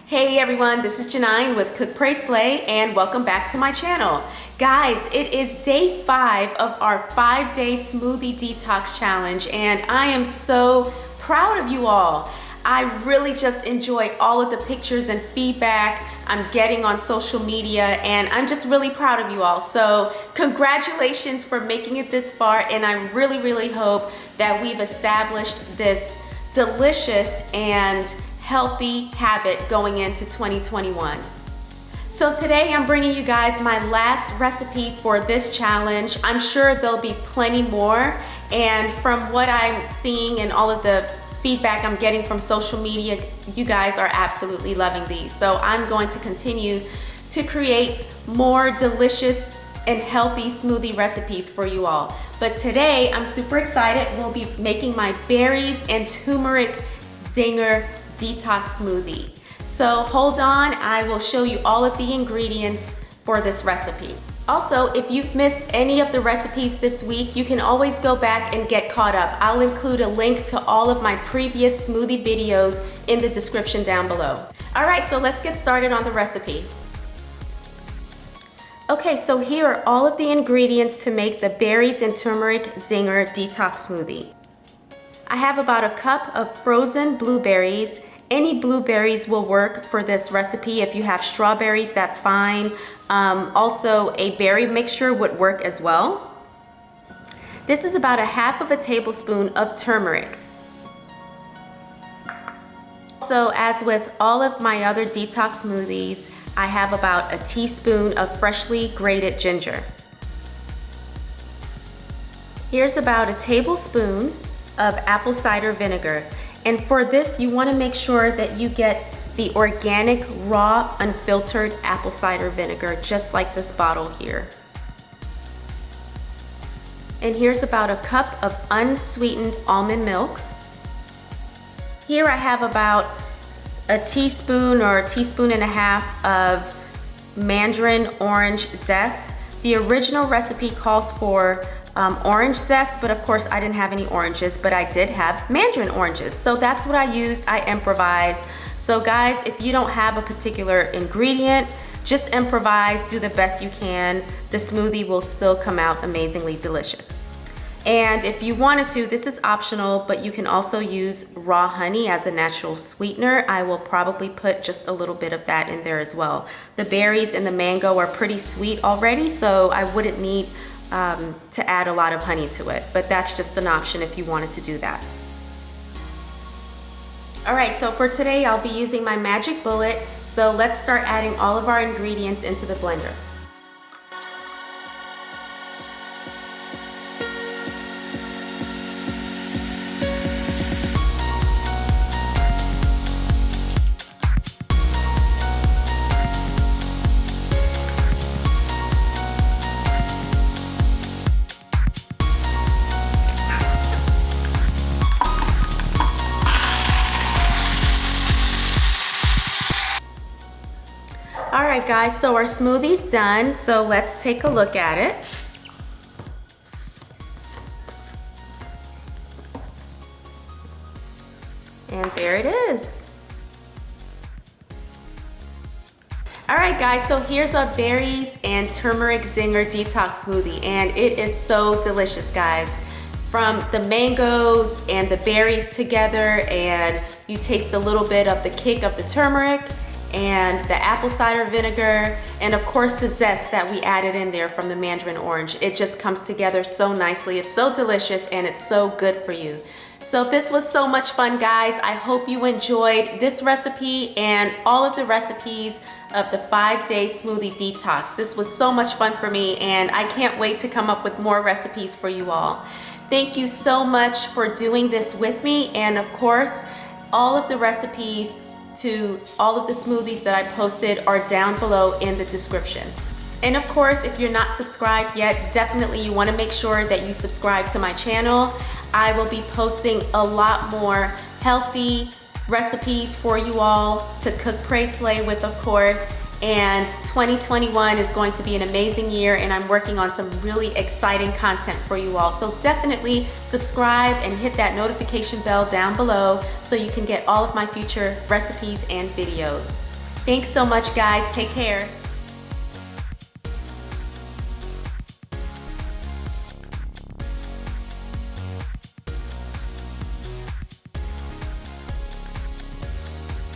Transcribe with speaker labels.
Speaker 1: Hey everyone, this is Janine with Cook, Pray, Slay, and welcome back to my channel. Guys, it is day 5 of our 5-day smoothie detox challenge, and I am so proud of you all. I really just enjoy all of the pictures and feedback I'm getting on social media, and I'm just really proud of you all. So congratulations for making it this far, and I really hope that we've established this delicious and healthy habit going into 2021. So today I'm bringing you guys my last recipe for this challenge. I'm sure there'll be plenty more, and from what I'm seeing and all of the feedback I'm getting from social media, you guys are absolutely loving these. So I'm going to continue to create more delicious and healthy smoothie recipes for you all. But today I'm super excited. We'll be making my berries and turmeric Zinger detox smoothie. So hold on, I will show you all of the ingredients for this recipe. Also, if you've missed any of the recipes this week, you can always go back and get caught up. I'll include a link to all of my previous smoothie videos in the description down below. All right, so let's get started on the recipe. Okay, so here are all of the ingredients to make the berries and turmeric Zinger detox smoothie. I have about a cup of frozen blueberries. Any blueberries will work for this recipe. If you have strawberries, that's fine. Also, a berry mixture would work as well. This is about a half of a tablespoon of turmeric. So, as with all of my other detox smoothies, I have about a teaspoon of freshly grated ginger. Here's about a tablespoon of apple cider vinegar. And for this, you want to make sure that you get the organic, raw, unfiltered apple cider vinegar, just like this bottle here. And here's about a cup of unsweetened almond milk. Here I have about a teaspoon or a teaspoon and a half of mandarin orange zest. The original recipe calls for orange zest, but of course I didn't have any oranges, but I did have mandarin oranges. So that's what I used. I improvised. So guys, if you don't have a particular ingredient, just improvise, do the best you can. The smoothie will still come out amazingly delicious. And if you wanted to, this is optional, but you can also use raw honey as a natural sweetener. I will probably put just a little bit of that in there as well. The berries and the mango are pretty sweet already, so I wouldn't need to add a lot of honey to it, but that's just an option if you wanted to do that. All right, so for today I'll be using my magic bullet, so let's start adding all of our ingredients into the blender. All right guys, so our smoothie's done, so let's take a look at it. And there it is. All right guys, so here's our berries and turmeric Zinger detox smoothie, and it is so delicious, guys. From the mangoes and the berries together, and you taste a little bit of the kick of the turmeric and the apple cider vinegar, and of course the zest that we added in there from the mandarin orange. It just comes together so nicely. It's so delicious and it's so good for you. So this was so much fun, guys. I hope you enjoyed this recipe and all of the recipes of the 5-day smoothie detox. This was so much fun for me, and I can't wait to come up with more recipes for you all. Thank you so much for doing this with me, and of course all of the recipes to all of the smoothies that I posted are down below in the description. And of course, if you're not subscribed yet, definitely you want to make sure that you subscribe to my channel. I will be posting a lot more healthy recipes for you all to cook, pray, slay with, of course. And 2021 is going to be an amazing year, and I'm working on some really exciting content for you all. So definitely subscribe and hit that notification bell down below so you can get all of my future recipes and videos. Thanks so much, guys. Take care.